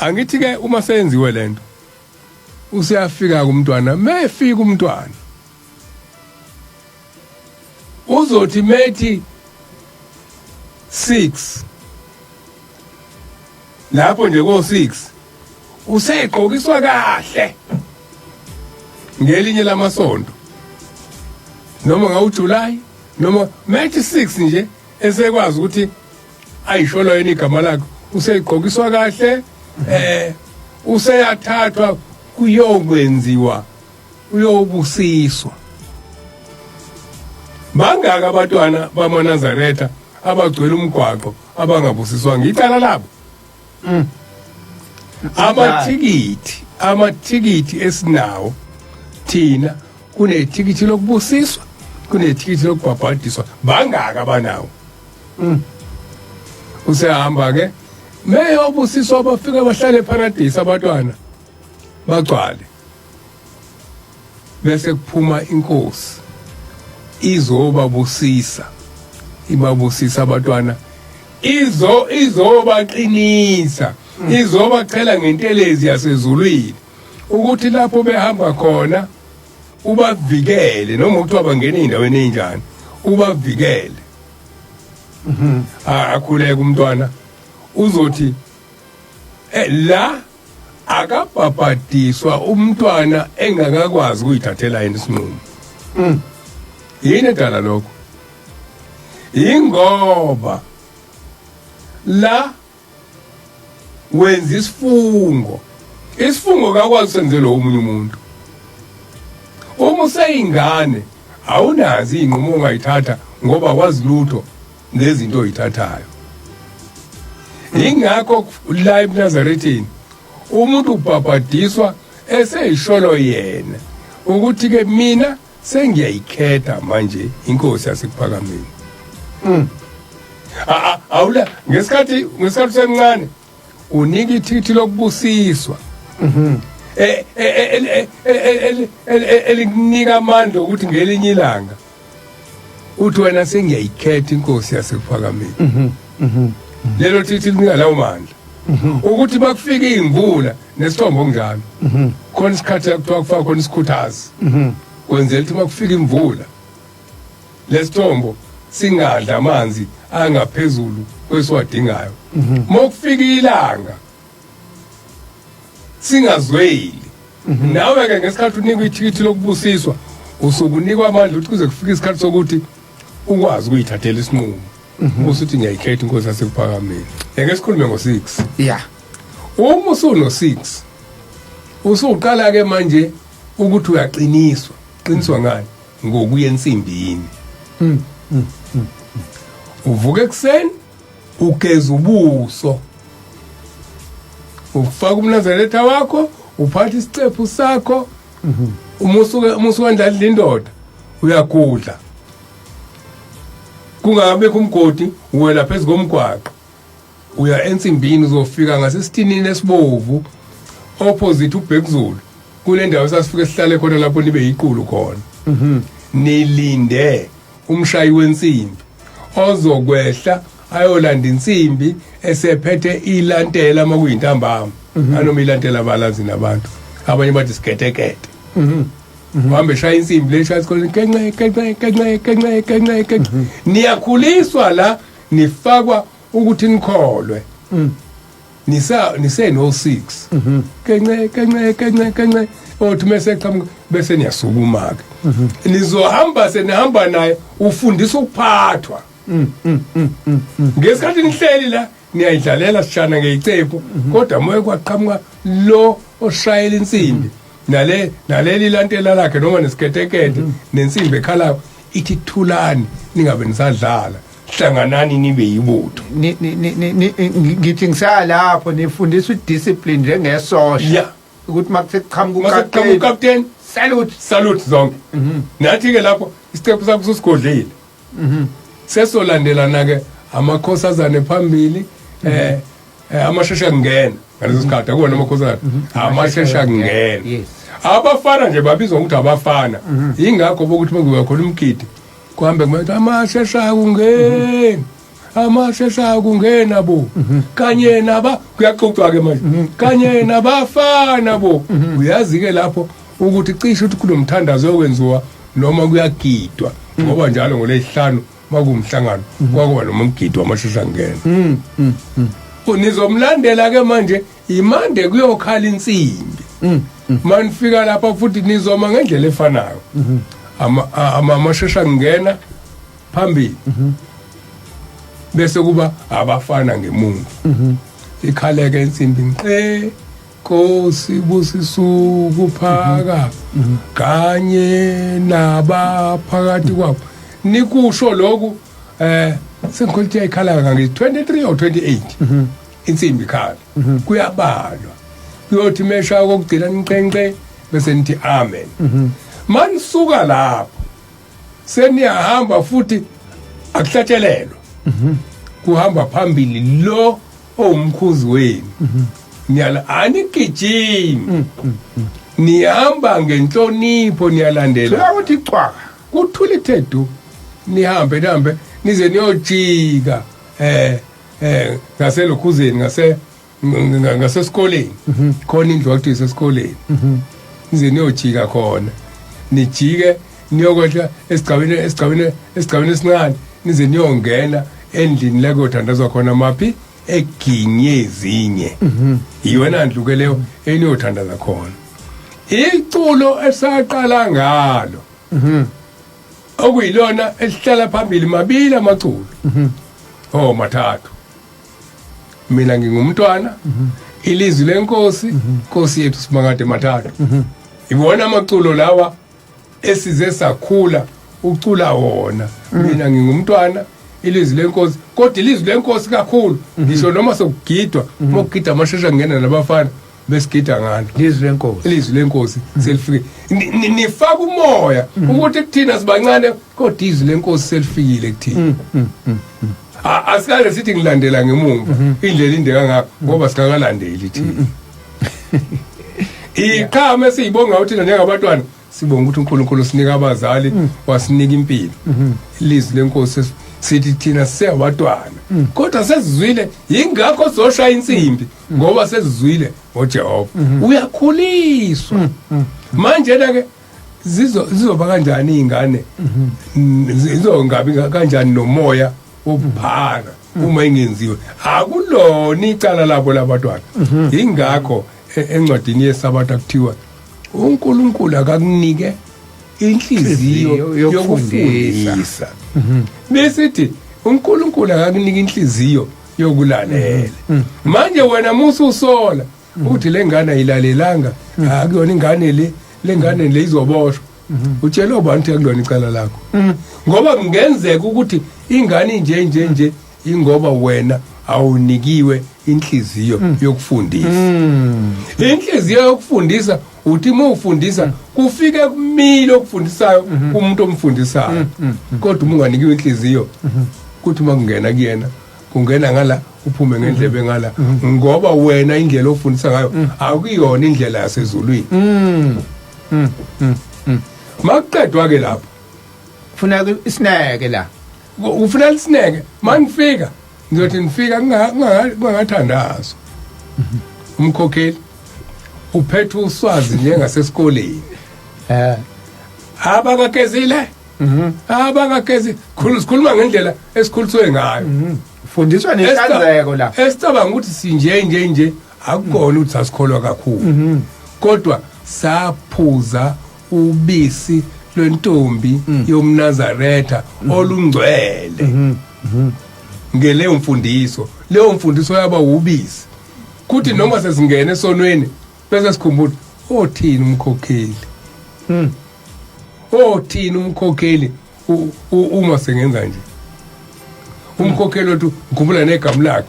Angithi ke uma senziwe lento usiyafika kumntwana mefika umntwana uzothi methi 6 lapho nje ko 6 usegqokiswa kahle ngelinye lamasonto noma ngawuJuly noma methi 6 nje esekwazi ukuthi ayisholo yini igama lakho usegqokiswa kahle useyathathwa kuyokwenziwa uyobusiswa bangaka abantwana bamaNazaretha abagcwele umgwaqo abangabusiswa ngicala labo amathikithi esinawo thina kunethikithi lokubusiswa kunethikithi lokubhabhadiswa bangaka abanawo usehamba ke meyobusiswa bafika bahlale eparadise abantwana bagcwale bese kuphuma inkosi izobabusisa ibabusisa abantwana izobaqinisa izobachela ngentelezi yasezulwini ukuthi lapho behamba khona ubavikele noma ukuthi bangena endaweni enjani ubavikele akhuleka umntwana uzothi la akabhabhadiswa umntwana engakakwazi ukuyithathela yena isinqumo yini edala lokho ingoba la wenza isifungo kakwazi senzele omunye umuntu uma useyingane awunazi inqumo ongayithatha ngoba wazi lutho nezinto oyithathayo ingakho la eNazarethini umuntu ubhabhadiswa eseyisholo yena ukuthi ke mina sengiyayikhetha manje inkosi yasekuphakameni awula ngesikhathi semncane unika ithikithi lokubusiswa elikunika amandla ukuthi ngelinye ilanga uthi wena sengiyayikhetha inkosi yasekuphakameni lelo thikithi linika lawo mandla ukuthi bakufika imvula nesithombo njalo khona isikhathi yakuthiwa kufaka khona isikhuthazi kwenzela ukuthi makufika imvula lesithombo singadla amanzi angaphezulu kwesiwadingayo mokufika ilanga singazweli nawe ke ngesikhathi unikwa ithikithi lokubusiswa usukunikwa amandla ukuthi kuze kufike isikhathi sokuthi ukwazi ukuyithathela isinqumo usuthi ngiyayikhetha inkosi yasekuphakameni ngesikhulume ngo6 uma usuno6 usuqala ke manje ukuthi uyaqiniswa qiniswa ngani ngokuya ensimbini uvuke ekseni ugeza ubuso ufaka umNazaretha wakho uphatha isicephu sakho umusuke wandla indoda uyagudla kungabekho umgodi uwela phezulu komgwaqo uya ensimbini uzofika ngasesithinini esibovu opposite uBhekuzulu kule ndawo sasifike sihlale khona lapho nibe yiqulu khona nilinde umshayi wensimbi ozokwehla ayolanda insimbi esephethe ilantela makuyintambama anoma ilantela balazi nabantu abanye bathi siketekete uhambe shaya insimbi leshathi khona kenxe niyakhuliswa la nifakwa ukuthi nikholwe nise no 6 kenxe othi mase qhamuka bese niyasukuma ke nizohamba senihamba naye ufundisa ukuphathwa ngesikhathi nihleli la niyayidlalela sishana ngeyicephu kodwa moye kwaqhamuka lo oshayela insimbi naleli lantela lakhe noma nesiketekete nensimbi ekhalayo ithi thulani ningabe nisadlala hlanganani nibe yibutho ngithi ngisalapho nifundisa udiscipline njengesosha ukuthi makuseqhamuka ukapteni salute zonke nathi ke lapho isicephu sakho susigodlile sesolandelana ke amakhosazane phambili amashesha kungena ngaleso sikhathi akona amakhosazane amashesha kungena abafana nje babizwa ukuthi abafana ingakho bokuthi mekuba khona umkiti kuhambe kuthi amashesha kungena amashesha kungena bo kanye naba kuyaxoxwa ke manje kanye nabafana bo uyazi ke lapho ukuthi cishe ukuthi kunomthandazo yokwenziwa noma kuyagidwa ngoba njalo ngolesihlanu makumhlangano kwakuba noma umgido amashesha ngena nizomlandela ke manje imande kuyokhala insimbi manifika lapha futhi nizoma ngendlela efanayo amashesha ngena phambili bese kuba abafana ngemuva ikhaleke insimbi nqe Nkosi busisuku phaka kanye nabaphakathi kwabo nikusho lokhu sengikholithi ayikhala ngi 23 or 28 insimbi ikhala kuyabalwa kuyothi mesha kokugcina niqenqe bese nithi amen manisuka lapho seniyahamba futhi akuhlatshelelwa kuhamba phambili lo omkhuzi wenu niyala anigijimi nihamba ngenhlonipho niyalandela ukuthi cwaka kuthula ithedu nihambe nize niyojika ngaselokhuzeni ngasesikoleni khona indlu wakuthiwa isesikoleni nize niyojika khona nijike niyokwehla esigcawini esincane nize niyongena endlini la kuyothandazwa khona maphi eginye ezinye yiwena ndluke leyo eniyothandaza khona iculo esaqala ngalo okuyilona esihlala phambili mabili amaculo mathathu mina ngingumntwana ilizwi lenkosi Nkosi yethu Simangade Mathathu ibona amaculo lawa esize sakhula ucula wona mina ngingumntwana ilizwi lenkosi kodwa ilizwi lenkosi kakhulu ngisho noma sokugidwa mokugida amashesha ngena nabafana besigida ngani ilizwi lenkosi selifike nifaka umoya ukuthi kuthina sibancane kodwa izwi lenkosi selifikile kuthina asikale sithi ngilandela ngemumva indlela inde kangaka ngoba sikakalandeli thina iqhame siyibonga ukuthi njengabantwana sibonga ukuthi uNkulunkulu sinika abazali wasinika impilo ilizwi lenkosi sithi thina siyabantwana kodwa sesizwile ingakho soshaya insimbi ngoba sesizwile ngoJehova uyakhuliswa manje ke zizoba kanjani izingane zizongabi kanjani nomoya obuphanga uma ingenziwe akulona icala labo labantwana ingakho encwadini yeSabatha kuthiwa uNkulunkulu akakunike inhliziyo yokufundisa besithi uNkulunkulu akakunika inhliziyo yokulalela manje wena musu usola uthi lengane ayilalelanga akuyona ingane lengane le izoboshwa utshela abantu akulona icala lakho ngoba kungenzeka ukuthi ingane nje ingoba wena awunikiwe inhliziyo yokufundisa inhliziyo yokufundisa uthi uma ufundisa kufike kumilo okufundisayo kumuntu omfundisayo kodwa uma unganikiwe inhliziyo kuthi uma kungena kuyena kungena ngala uphume ngendlebe ngala ngoba wena indlela ofundisa ngayo akuyona indlela yasezulwini maqedwa ke lapho ufuna isineke la ufuna isineke mangifika ngizothi nifika kungathandazo umkhokheli uphethe uswazi njengasesikoleni abakakezile sikhuluma ngendlela esikhuliswe ngayo fundiswa nenhlanzeko la esicabanga ukuthi sinje akukona ukuthi sasikholwa kakhulu kodwa saphuza ubisi lwentombi yomNazaretha olungcwele ngeleyo mfundiso leyo mfundiso yaba ubisi kuthi noma sesingena esonweni bese sikhumbula othini umkhokheli othini umkhokheli uma sengenza nje umkhokheli wethu ngikhumbula negama lakhe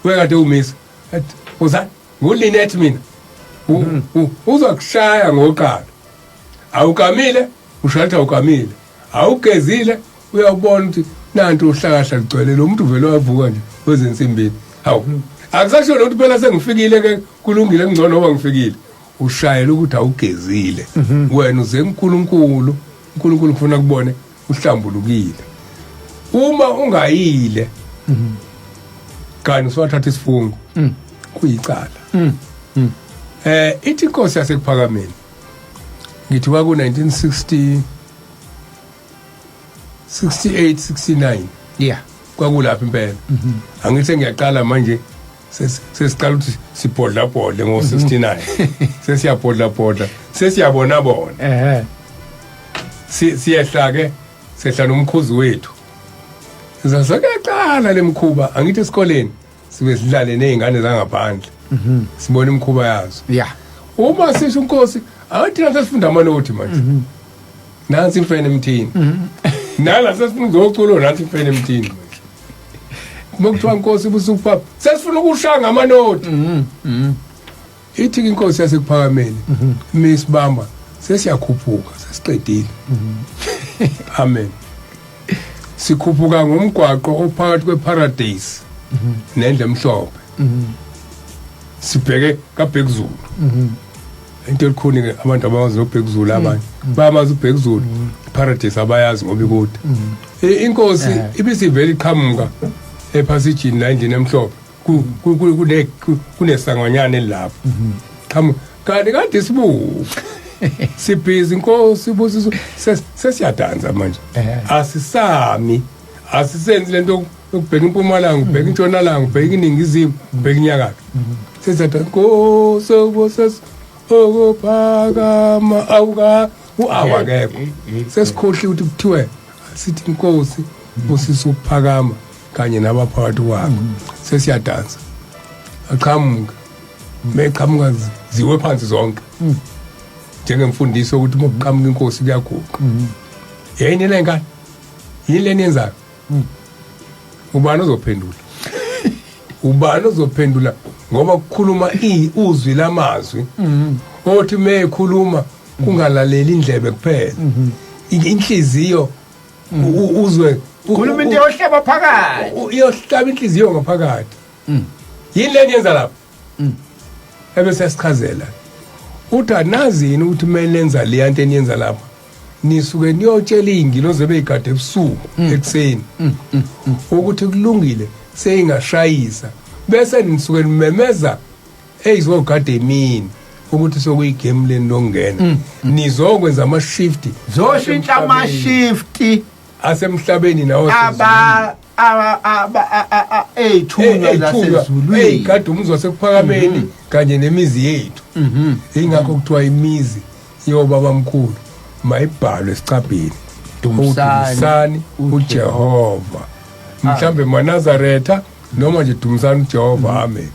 wekade umisa uzani nguLinet mina uzokushaya ngoqala awukamile ushatha ukamile awugezile uyabona ukuthi nanti uhlakahla ligcwele lo muntu vele wavuka nje kwezinsimbini hawu akusasho ukuthi phela sengifikile ke kulungile ngcono ngoba ngifikile ushayela ukuthi awugezile wena uze uNkulunkulu ufuna kubone uhlambulukile uma ungayile kanti uswathatha isifungo kuyicala ithi inkosi yasekuphakameni ngithi kwaku 1960 68 69 yeah kwakulapha impela angithi ngiyaqala manje sesiqala ukuthi sibhodla bhodle ngo69 sesiyabhodla bhodla sesiyabona bona siyehla ke sehla nomkhuzi wethu sizasakaqala lemkhuba angithi esikoleni sibe sidlale nezingane zangaphandle sibona imkhuba yazo yeah uma sisho inkosi athi nathi sifunda amanothi manje nansi imfene emthini nala sesifuna ukuzoculo nathi imfene emthini mokuthiwa inkosi busupha sesifuna ukushanga amanothi ithi inkosi yasekuphakameni misibamba sesiyakhuphuka sesiqedile amen sikhuphuka ngomgwaqo ophakathi kweparadise nendle emhlophe sibheke kaBhekuzulu into elikhuni ke abantu abawazi uBhekuzulu abanye bayamazi uBhekuzulu iparadise abayazi ngoba ikude inkosi ibisivela iqhamuka ephasijini la endlini emhlophe kunesanganyana elapho qhamuka kanti kade sibuka sibhizi inkosi busiso sesiyadanza manje asisami asisenzi lento ukubheka impumalanga ubheka intshonalanga ubheka iningizimu ubheka inyakatho sesiyadanza inkosi obosesi okuphakama awuka uawakekho sesikhohli ukuthi kuthiwe sithi inkosi busiso ukuphakama kanye nabaphakathi kwakho sesiyadanza aqhamuka meqhamuka ziwe phansi zonke njengemfundiso ukuthi uma kuqhamuka inkosi kuyaguqa yini le ngane yini le niyenzayo ubani ozophendula ubani ozophendula ngoba kukhuluma uzwi lamazwi othi mekhuluma kungalaleli indlebe kuphela inhliziyo uzwe khuluma into yohlaba phakathi iyohlaba inhliziyo ngaphakathi yini le niyenza lapha ebese yasichazela uthi anazini ukuthi melenza le nto eniyenza lapha nisuke niyotshela ingilozi ebeyigade ebusuku ekseni ukuthi kulungile seyingashayisa bese nisuke nimemeza ezogade emini ukuthi sokuyigame leni lokungena nizokwenza ama shift zoshintsha ama shift asemhlabeni nawo eyithunywa zasezulwini eyigade umzi wasekuphakameni kanye nemizi yethu ingakho kuthiwa imizi yobaba mkhulu mayibhalwe esicabheni dumisani uJehova mhlambe eNazaretha noma nje dumisani uJehova amen